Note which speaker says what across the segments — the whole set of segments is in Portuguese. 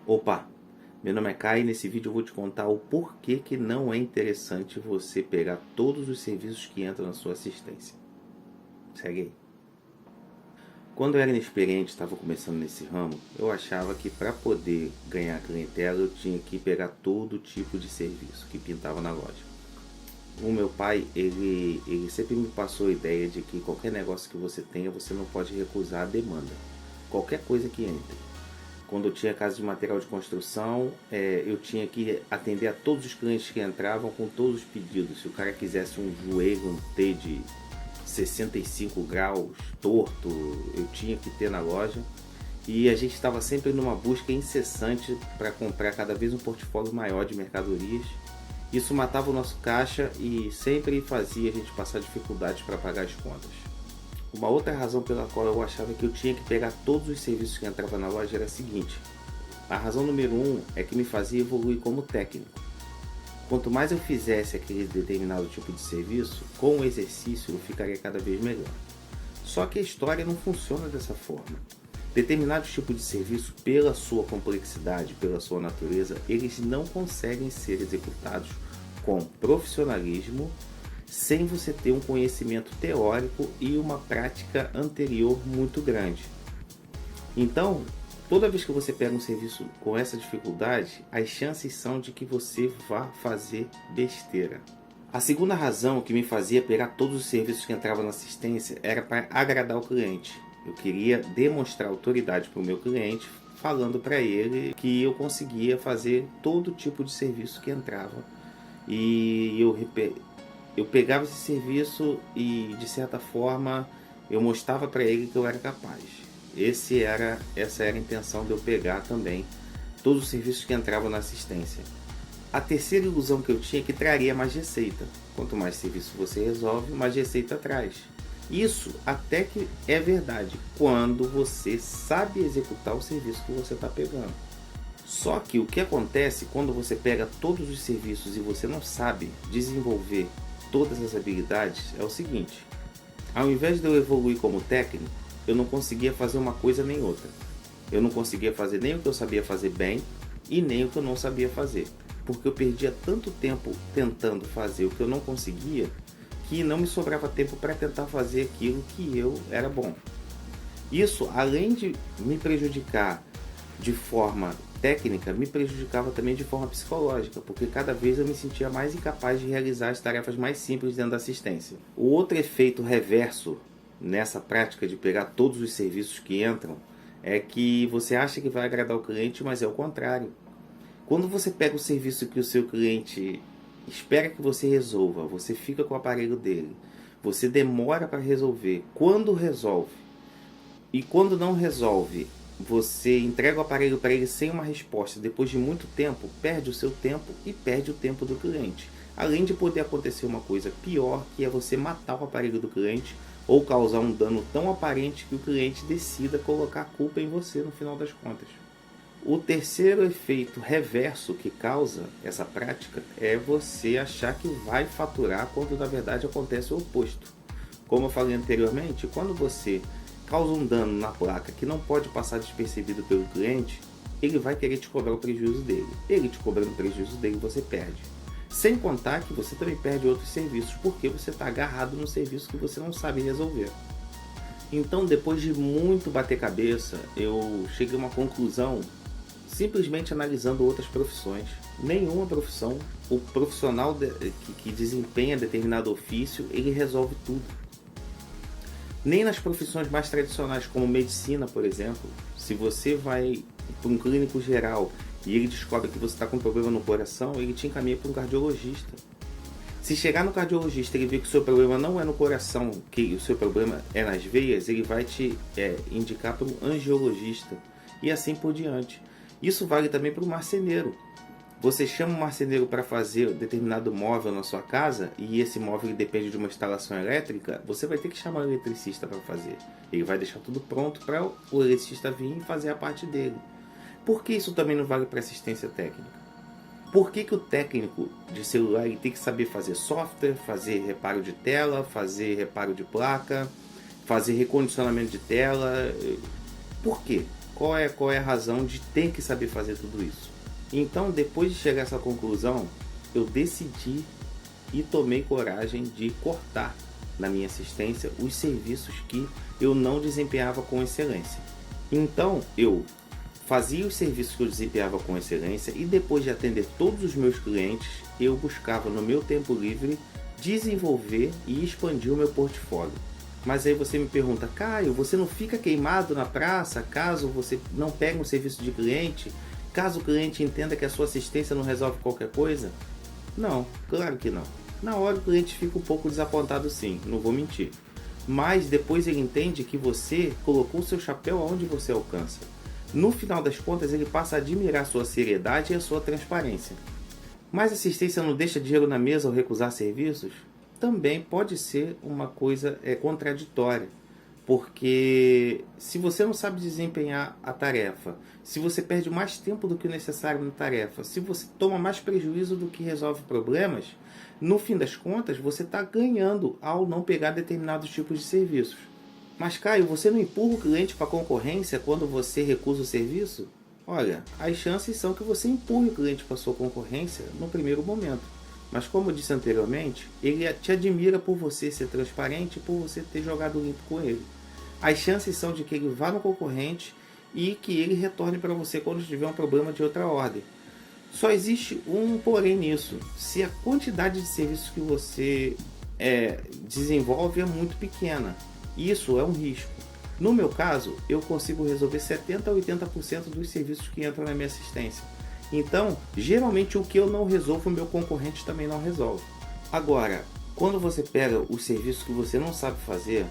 Speaker 1: Opa, meu nome é Kai e nesse vídeo eu vou te contar o porquê que não é interessante você pegar todos os serviços que entram na sua assistência. Segue aí. Quando eu era inexperiente, estava começando nesse ramo, eu achava que para poder ganhar clientela eu tinha que pegar todo tipo de serviço que pintava na loja. O meu pai, ele sempre me passou a ideia de que qualquer negócio que você tenha, você não pode recusar a demanda. Qualquer coisa que entre. Quando eu tinha casa de material de construção, eu tinha que atender a todos os clientes que entravam com todos os pedidos. Se o cara quisesse um joelho, um T de 65 graus, torto, eu tinha que ter na loja. E a gente estava sempre numa busca incessante para comprar cada vez um portfólio maior de mercadorias. Isso matava o nosso caixa e sempre fazia a gente passar dificuldades para pagar as contas. Uma outra razão pela qual eu achava que eu tinha que pegar todos os serviços que entravam na loja era a seguinte. A razão número 1 é que me fazia evoluir como técnico. Quanto mais eu fizesse aquele determinado tipo de serviço, com o exercício eu ficaria cada vez melhor. Só que a história não funciona dessa forma. Determinados tipos de serviço, pela sua complexidade, pela sua natureza, eles não conseguem ser executados com profissionalismo sem você ter um conhecimento teórico e uma prática anterior muito grande. Então, toda vez que você pega um serviço com essa dificuldade, as chances são de que você vá fazer besteira. A segunda razão que me fazia pegar todos os serviços que entravam na assistência era para agradar o cliente. Eu queria demonstrar autoridade para o meu cliente, falando para ele que eu conseguia fazer todo tipo de serviço que entrava. E eu pegava esse serviço e, de certa forma, eu mostrava para ele que eu era capaz. Essa era a intenção de eu pegar também todos os serviços que entravam na assistência. A terceira ilusão que eu tinha é que traria mais receita. Quanto mais serviço você resolve, mais receita traz. Isso até que é verdade, quando você sabe executar o serviço que você está pegando. Só que o que acontece quando você pega todos os serviços e você não sabe desenvolver todas as habilidades é o seguinte: ao invés de eu evoluir como técnico, eu não conseguia fazer uma coisa nem outra. Eu não conseguia fazer nem o que eu sabia fazer bem e nem o que eu não sabia fazer, porque eu perdia tanto tempo tentando fazer o que eu não conseguia que não me sobrava tempo para tentar fazer aquilo que eu era bom. Isso, além de me prejudicar de forma técnica, me prejudicava também de forma psicológica, porque cada vez eu me sentia mais incapaz de realizar as tarefas mais simples dentro da assistência. O outro efeito reverso nessa prática de pegar todos os serviços que entram é que você acha que vai agradar o cliente, mas é o contrário. Quando você pega o serviço que o seu cliente espera que você resolva, você fica com o aparelho dele, você demora para resolver, quando resolve e quando não resolve, você entrega o aparelho para ele sem uma resposta, depois de muito tempo, perde o seu tempo e perde o tempo do cliente. Além de poder acontecer uma coisa pior, que é você matar o aparelho do cliente ou causar um dano tão aparente que o cliente decida colocar a culpa em você no final das contas. O terceiro efeito reverso que causa essa prática é você achar que vai faturar quando na verdade acontece o oposto. Como eu falei anteriormente, quando você causa um dano na placa que não pode passar despercebido pelo cliente, ele vai querer te cobrar o prejuízo dele. Ele te cobrando o prejuízo dele, você perde. Sem contar que você também perde outros serviços, porque você está agarrado no serviço que você não sabe resolver. Então, depois de muito bater cabeça, eu cheguei a uma conclusão simplesmente analisando outras profissões. Nenhuma profissão, o profissional que desempenha determinado ofício, ele resolve tudo. Nem nas profissões mais tradicionais, como medicina, por exemplo, se você vai para um clínico geral e ele descobre que você está com problema no coração, ele te encaminha para um cardiologista. Se chegar no cardiologista e ele ver que o seu problema não é no coração, que o seu problema é nas veias, ele vai te indicar para um angiologista e assim por diante. Isso vale também para o marceneiro. Você chama um marceneiro para fazer determinado móvel na sua casa e esse móvel depende de uma instalação elétrica, você vai ter que chamar o eletricista para fazer. Ele vai deixar tudo pronto para o eletricista vir e fazer a parte dele. Por que isso também não vale para assistência técnica? Por que o técnico de celular ele tem que saber fazer software, fazer reparo de tela, fazer reparo de placa, fazer recondicionamento de tela? Por quê? qual é a razão de ter que saber fazer tudo isso. Então, depois de chegar a essa conclusão, eu decidi e tomei coragem de cortar na minha assistência os serviços que eu não desempenhava com excelência. Então, eu fazia os serviços que eu desempenhava com excelência e depois de atender todos os meus clientes, eu buscava no meu tempo livre desenvolver e expandir o meu portfólio. Mas aí você me pergunta, Caio, você não fica queimado na praça caso você não pegue um serviço de cliente? Caso o cliente entenda que a sua assistência não resolve qualquer coisa? Não, claro que não. Na hora o cliente fica um pouco desapontado sim, não vou mentir. Mas depois ele entende que você colocou o seu chapéu aonde você alcança. No final das contas ele passa a admirar a sua seriedade e a sua transparência. Mas assistência não deixa dinheiro na mesa ao recusar serviços? Também pode ser uma coisa contraditória. Porque se você não sabe desempenhar a tarefa, se você perde mais tempo do que o necessário na tarefa, se você toma mais prejuízo do que resolve problemas, no fim das contas você está ganhando ao não pegar determinados tipos de serviços. Mas Caio, você não empurra o cliente para a concorrência quando você recusa o serviço? Olha, as chances são que você empurre o cliente para a sua concorrência no primeiro momento. Mas como eu disse anteriormente, ele te admira por você ser transparente e por você ter jogado limpo com ele. As chances são de que ele vá no concorrente e que ele retorne para você quando tiver um problema de outra ordem. Só existe um porém nisso. Se a quantidade de serviços que você desenvolve é muito pequena, isso é um risco. No meu caso, eu consigo resolver 70 a 80% dos serviços que entram na minha assistência. Então, geralmente o que eu não resolvo, o meu concorrente também não resolve. Agora, quando você pega os serviços que você não sabe fazer,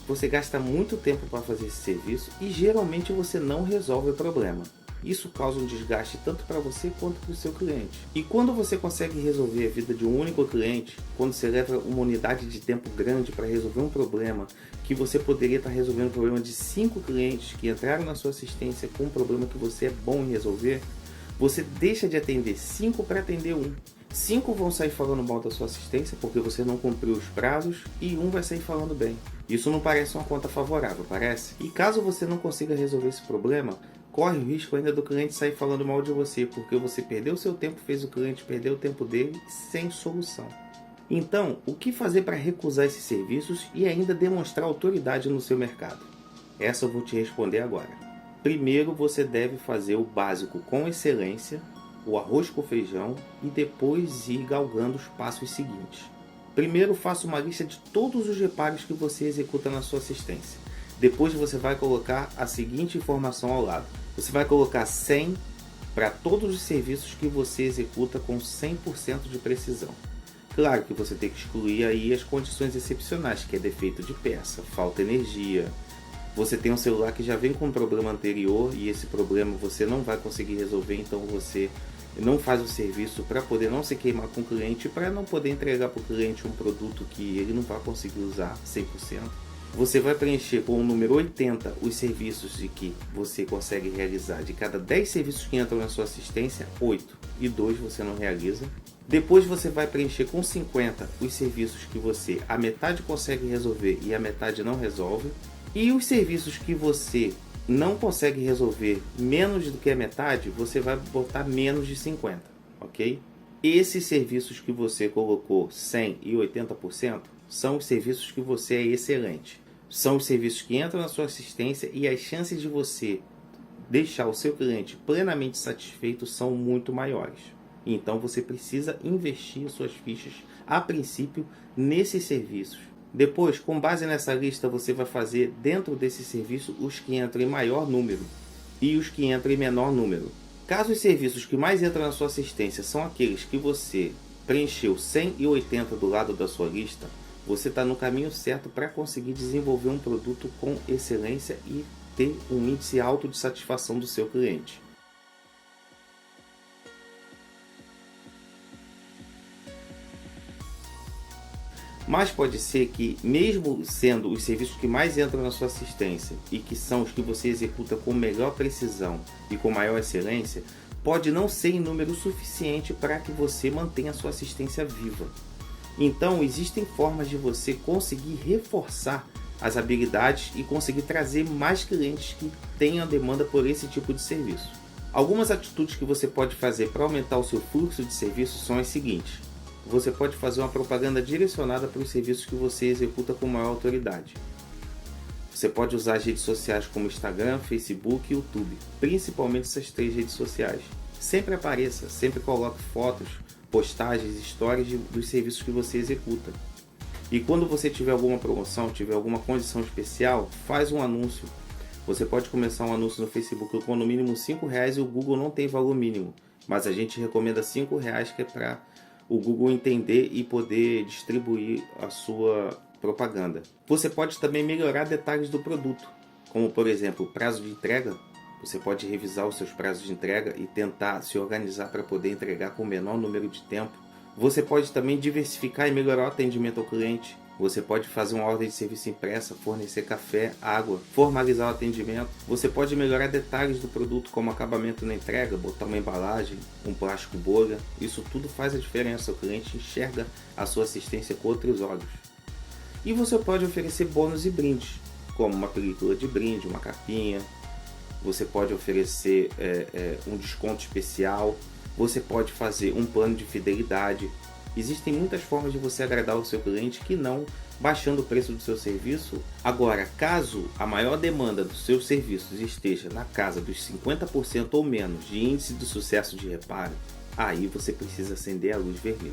Speaker 1: você gasta muito tempo para fazer esse serviço e geralmente você não resolve o problema. Isso causa um desgaste tanto para você quanto para o seu cliente. E quando você consegue resolver a vida de um único cliente, quando você leva uma unidade de tempo grande para resolver um problema, que você poderia estar resolvendo o problema de 5 clientes que entraram na sua assistência com um problema que você é bom em resolver, você deixa de atender 5 para atender 1. 5 vão sair falando mal da sua assistência porque você não cumpriu os prazos e 1 vai sair falando bem. Isso não parece uma conta favorável, parece? E caso você não consiga resolver esse problema, corre o risco ainda do cliente sair falando mal de você, porque você perdeu o seu tempo, fez o cliente perder o tempo dele sem solução. Então, o que fazer para recusar esses serviços e ainda demonstrar autoridade no seu mercado? Essa eu vou te responder agora. Primeiro, você deve fazer o básico com excelência, o arroz com feijão, e depois ir galgando os passos seguintes. Primeiro, faça uma lista de todos os reparos que você executa na sua assistência. Depois você vai colocar a seguinte informação ao lado. Você vai colocar 100 para todos os serviços que você executa com 100% de precisão. Claro que você tem que excluir aí as condições excepcionais, que é defeito de peça, falta energia. Você tem um celular que já vem com um problema anterior e esse problema você não vai conseguir resolver, então você não faz o serviço para poder não se queimar com o cliente, para não poder entregar para o cliente um produto que ele não vai conseguir usar 100%. Você vai preencher com o número 80 os serviços de que você consegue realizar. De cada 10 serviços que entram na sua assistência, 8 e 2 você não realiza. Depois você vai preencher com 50 os serviços que você a metade consegue resolver e a metade não resolve. E os serviços que você não consegue resolver menos do que a metade, você vai botar menos de 50, ok? Esses serviços que você colocou 100 e 80% são os serviços que você é excelente. São os serviços que entram na sua assistência e as chances de você deixar o seu cliente plenamente satisfeito são muito maiores. Então você precisa investir suas fichas a princípio nesses serviços. Depois, com base nessa lista, você vai fazer dentro desse serviço os que entram em maior número e os que entram em menor número. Caso os serviços que mais entram na sua assistência são aqueles que você preencheu 100 e 80 do lado da sua lista, você está no caminho certo para conseguir desenvolver um produto com excelência e ter um índice alto de satisfação do seu cliente. Mas pode ser que, mesmo sendo os serviços que mais entram na sua assistência e que são os que você executa com melhor precisão e com maior excelência, pode não ser em número suficiente para que você mantenha a sua assistência viva. Então, existem formas de você conseguir reforçar as habilidades e conseguir trazer mais clientes que tenham demanda por esse tipo de serviço. Algumas atitudes que você pode fazer para aumentar o seu fluxo de serviços são as seguintes. Você pode fazer uma propaganda direcionada para os serviços que você executa com maior autoridade. Você pode usar as redes sociais como Instagram, Facebook e YouTube, principalmente essas 3 redes sociais. Sempre apareça, sempre coloque fotos, postagens, stories dos serviços que você executa. E quando você tiver alguma promoção, tiver alguma condição especial, faz um anúncio. Você pode começar um anúncio no Facebook com no mínimo R$5 e o Google não tem valor mínimo. Mas a gente recomenda R$5 que é para o Google entender e poder distribuir a sua propaganda. Você pode também melhorar detalhes do produto, como por exemplo, prazo de entrega. Você pode revisar os seus prazos de entrega e tentar se organizar para poder entregar com o menor número de tempo. Você pode também diversificar e melhorar o atendimento ao cliente. Você pode fazer uma ordem de serviço impressa, fornecer café, água, formalizar o atendimento. Você pode melhorar detalhes do produto, como acabamento na entrega, botar uma embalagem, um plástico bolha. Isso tudo faz a diferença, o cliente enxerga a sua assistência com outros olhos. E você pode oferecer bônus e brindes, como uma película de brinde, uma capinha. Você pode oferecer um desconto especial. Você pode fazer um plano de fidelidade. Existem muitas formas de você agradar o seu cliente que não baixando o preço do seu serviço. Agora, caso a maior demanda dos seus serviços esteja na casa dos 50% ou menos de índice de sucesso de reparo, aí você precisa acender a luz vermelha,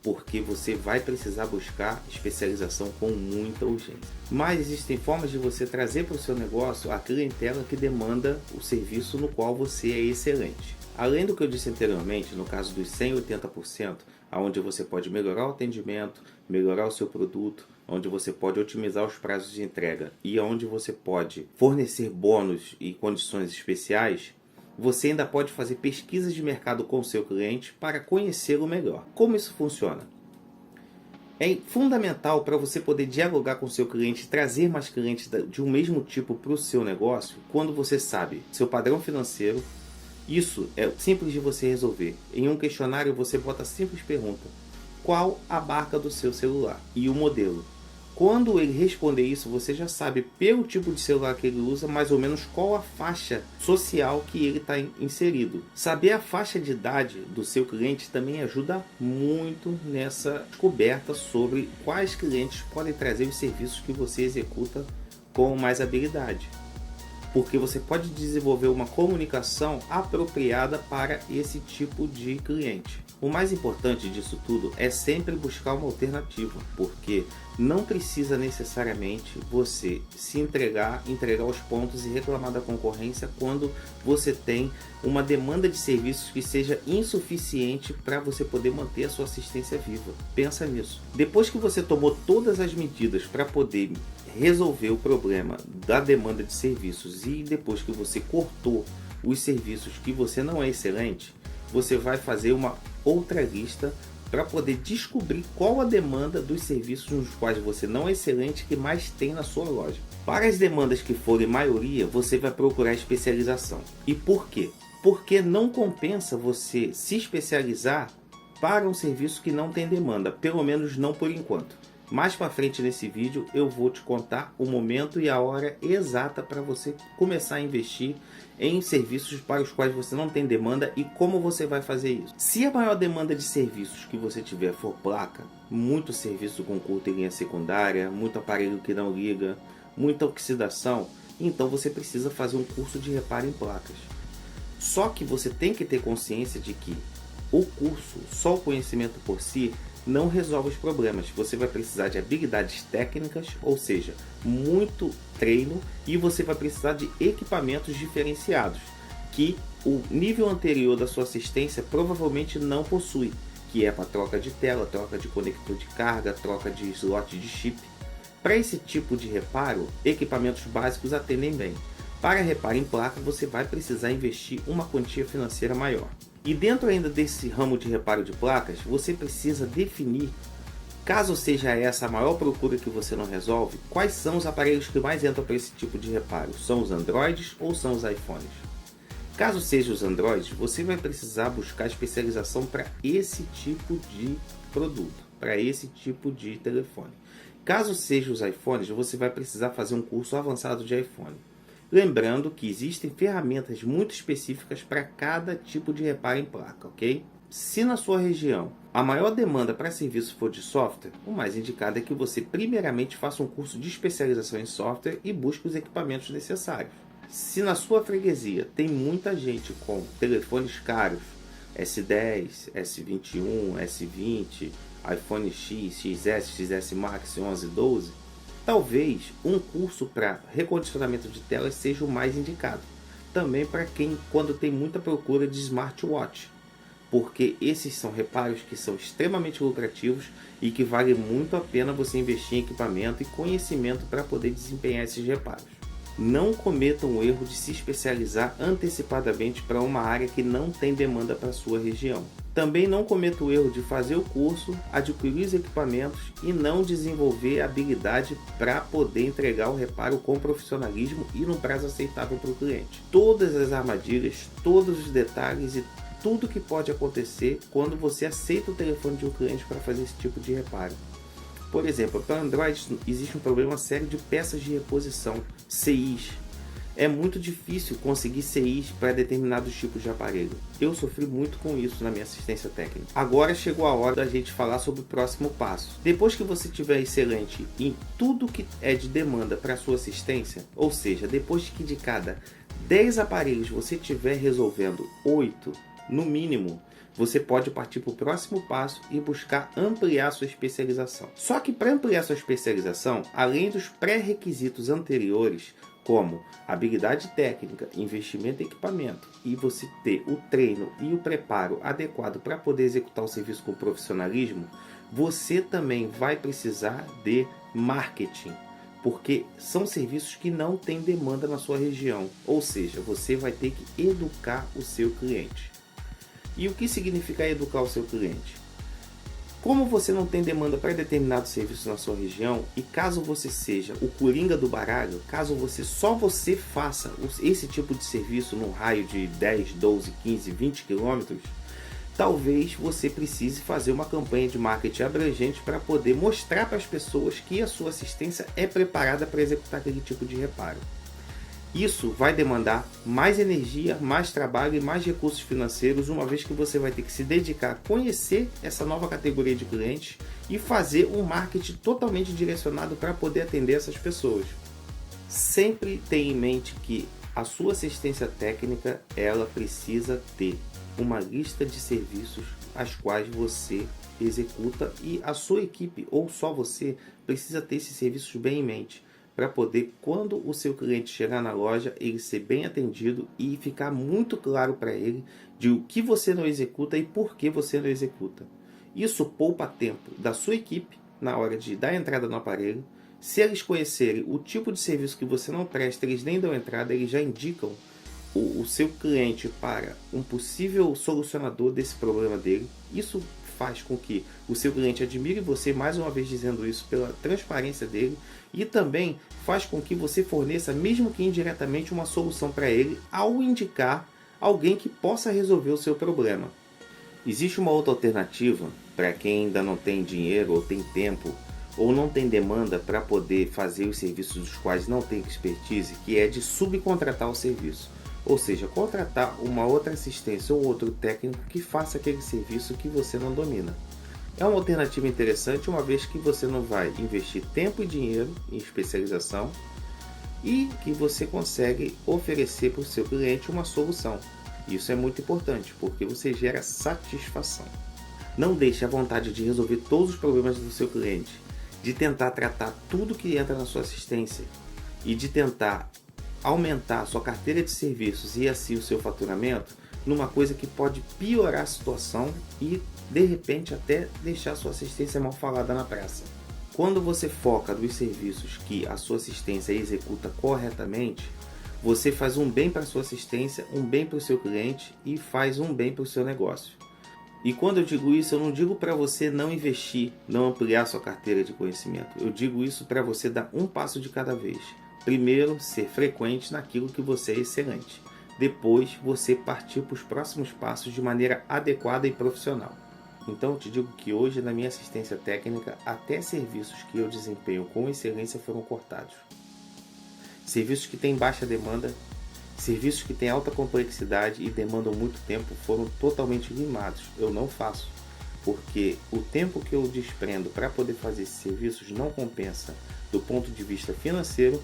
Speaker 1: porque você vai precisar buscar especialização com muita urgência. Mas existem formas de você trazer para o seu negócio a clientela que demanda o serviço no qual você é excelente. Além do que eu disse anteriormente, no caso dos 180%, onde você pode melhorar o atendimento, melhorar o seu produto, onde você pode otimizar os prazos de entrega e onde você pode fornecer bônus e condições especiais, você ainda pode fazer pesquisas de mercado com o seu cliente para conhecê-lo melhor. Como isso funciona? É fundamental para você poder dialogar com o seu cliente e trazer mais clientes de um mesmo tipo para o seu negócio quando você sabe seu padrão financeiro. Isso é simples de você resolver. Em um questionário você bota a simples pergunta: qual a marca do seu celular e o modelo? Quando ele responder isso, você já sabe pelo tipo de celular que ele usa mais ou menos qual a faixa social que ele está inserido. Saber a faixa de idade do seu cliente também ajuda muito nessa descoberta sobre quais clientes podem trazer os serviços que você executa com mais habilidade. Porque você pode desenvolver uma comunicação apropriada para esse tipo de cliente. O mais importante disso tudo é sempre buscar uma alternativa, porque não precisa necessariamente você se entregar os pontos e reclamar da concorrência quando você tem uma demanda de serviços que seja insuficiente para você poder manter a sua assistência viva. Pensa nisso. Depois que você tomou todas as medidas para poder resolver o problema da demanda de serviços e depois que você cortou os serviços que você não é excelente, você vai fazer uma outra lista para poder descobrir qual a demanda dos serviços nos quais você não é excelente que mais tem na sua loja. Para as demandas que forem maioria, você vai procurar especialização. E por quê? Porque não compensa você se especializar para um serviço que não tem demanda, pelo menos não por enquanto. Mais para frente nesse vídeo eu vou te contar o momento e a hora exata para você começar a investir em serviços para os quais você não tem demanda e como você vai fazer isso. Se a maior demanda de serviços que você tiver for placa, muito serviço com curta em linha secundária, muito aparelho que não liga, muita oxidação, então você precisa fazer um curso de reparo em placas. Só que você tem que ter consciência de que o curso, só o conhecimento por si, não resolve os problemas. Você vai precisar de habilidades técnicas, ou seja, muito treino, e você vai precisar de equipamentos diferenciados que o nível anterior da sua assistência provavelmente não possui, que é para troca de tela, troca de conector de carga, troca de slot de chip. Para esse tipo de reparo, equipamentos básicos atendem bem. Para reparo em placa, você vai precisar investir uma quantia financeira maior. E dentro ainda desse ramo de reparo de placas, você precisa definir, caso seja essa a maior procura que você não resolve, quais são os aparelhos que mais entram para esse tipo de reparo. São os Androids ou são os iPhones? Caso seja os Androids, você vai precisar buscar especialização para esse tipo de produto, para esse tipo de telefone. Caso seja os iPhones, você vai precisar fazer um curso avançado de iPhone. Lembrando que existem ferramentas muito específicas para cada tipo de reparo em placa, ok? Se na sua região a maior demanda para serviço for de software, o mais indicado é que você primeiramente faça um curso de especialização em software e busque os equipamentos necessários. Se na sua freguesia tem muita gente com telefones caros, S10, S21, S20, iPhone X, XS, XS Max 11, 12, talvez um curso para recondicionamento de telas seja o mais indicado. Também para quem quando tem muita procura de smartwatch, porque esses são reparos que são extremamente lucrativos e que vale muito a pena você investir em equipamento e conhecimento para poder desempenhar esses reparos. Não cometam o erro de se especializar antecipadamente para uma área que não tem demanda para a sua região. Também não cometa o erro de fazer o curso, adquirir os equipamentos e não desenvolver a habilidade para poder entregar o reparo com profissionalismo e no prazo aceitável para o cliente. Todas as armadilhas, todos os detalhes e tudo que pode acontecer quando você aceita o telefone de um cliente para fazer esse tipo de reparo. Por exemplo, para Android existe um problema sério de peças de reposição, CIs. É muito difícil conseguir CIs para determinados tipos de aparelho. Eu sofri muito com isso na minha assistência técnica. Agora chegou a hora da gente falar sobre o próximo passo. Depois que você tiver excelente em tudo que é de demanda para a sua assistência, ou seja, depois que de cada 10 aparelhos você estiver resolvendo 8, no mínimo, você pode partir para o próximo passo e buscar ampliar sua especialização. Só que para ampliar sua especialização, além dos pré-requisitos anteriores, como habilidade técnica, investimento em equipamento e você ter o treino e o preparo adequado para poder executar o serviço com profissionalismo, você também vai precisar de marketing, porque são serviços que não têm demanda na sua região, ou seja, você vai ter que educar o seu cliente. E o que significa educar o seu cliente? Como você não tem demanda para determinado serviço na sua região, e caso você seja o coringa do baralho, caso só você faça esse tipo de serviço num raio de 10, 12, 15, 20 quilômetros, talvez você precise fazer uma campanha de marketing abrangente para poder mostrar para as pessoas que a sua assistência é preparada para executar aquele tipo de reparo. Isso vai demandar mais energia, mais trabalho e mais recursos financeiros, uma vez que você vai ter que se dedicar a conhecer essa nova categoria de clientes e fazer um marketing totalmente direcionado para poder atender essas pessoas. Sempre tenha em mente que a sua assistência técnica, ela precisa ter uma lista de serviços as quais você executa e a sua equipe ou só você precisa ter esses serviços bem em mente, para poder, quando o seu cliente chegar na loja, ele ser bem atendido e ficar muito claro para ele de o que você não executa e por que você não executa. Isso poupa tempo da sua equipe na hora de dar entrada no aparelho. Se eles conhecerem o tipo de serviço que você não presta, eles nem dão entrada, eles já indicam o seu cliente para um possível solucionador desse problema dele. Isso faz com que o seu cliente admire você, mais uma vez dizendo isso, pela transparência dele, e também faz com que você forneça, mesmo que indiretamente, uma solução para ele ao indicar alguém que possa resolver o seu problema. Existe uma outra alternativa para quem ainda não tem dinheiro ou tem tempo ou não tem demanda para poder fazer os serviços dos quais não tem expertise, que é de subcontratar o serviço. Ou seja, contratar uma outra assistência ou outro técnico que faça aquele serviço que você não domina. É uma alternativa interessante, uma vez que você não vai investir tempo e dinheiro em especialização e que você consegue oferecer para o seu cliente uma solução. Isso é muito importante, porque você gera satisfação. Não deixe a vontade de resolver todos os problemas do seu cliente, de tentar tratar tudo que entra na sua assistência e de tentar aumentar a sua carteira de serviços e assim o seu faturamento numa coisa que pode piorar a situação e de repente até deixar a sua assistência mal falada na praça. Quando você foca nos serviços que a sua assistência executa corretamente, você faz um bem para a sua assistência, um bem para o seu cliente e faz um bem para o seu negócio. E quando eu digo isso, eu não digo para você não investir, não ampliar sua carteira de conhecimento. Eu digo isso para você dar um passo de cada vez. Primeiro, ser frequente naquilo que você é excelente. Depois, você partir para os próximos passos de maneira adequada e profissional. Então eu te digo que hoje na minha assistência técnica, até serviços que eu desempenho com excelência foram cortados. Serviços que têm baixa demanda, serviços que têm alta complexidade e demandam muito tempo foram totalmente limados. Eu não faço, porque o tempo que eu desprendo para poder fazer esses serviços não compensa do ponto de vista financeiro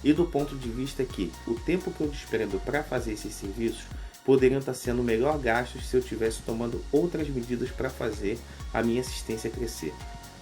Speaker 1: e do ponto de vista que o tempo que eu desprendo para fazer esses serviços poderiam estar sendo melhor gastos se eu estivesse tomando outras medidas para fazer a minha assistência crescer.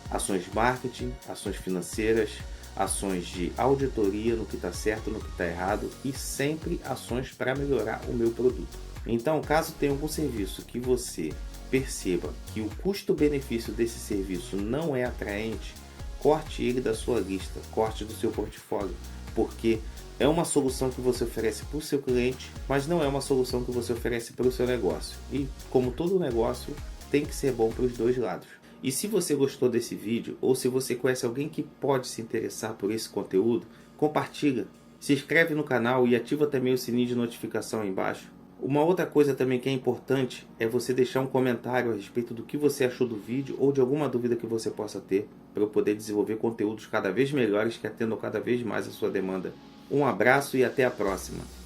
Speaker 1: Ações de marketing, ações financeiras, ações de auditoria no que está certo, no que está errado e sempre ações para melhorar o meu produto. Então, caso tenha algum serviço que você perceba que o custo-benefício desse serviço não é atraente, corte ele da sua lista, corte do seu portfólio, porque é uma solução que você oferece para o seu cliente, mas não é uma solução que você oferece para o seu negócio. E como todo negócio, tem que ser bom para os dois lados. E se você gostou desse vídeo, ou se você conhece alguém que pode se interessar por esse conteúdo, compartilha, se inscreve no canal e ativa também o sininho de notificação aí embaixo. Uma outra coisa também que é importante é você deixar um comentário a respeito do que você achou do vídeo ou de alguma dúvida que você possa ter, para eu poder desenvolver conteúdos cada vez melhores que atendam cada vez mais a sua demanda. Um abraço e até a próxima!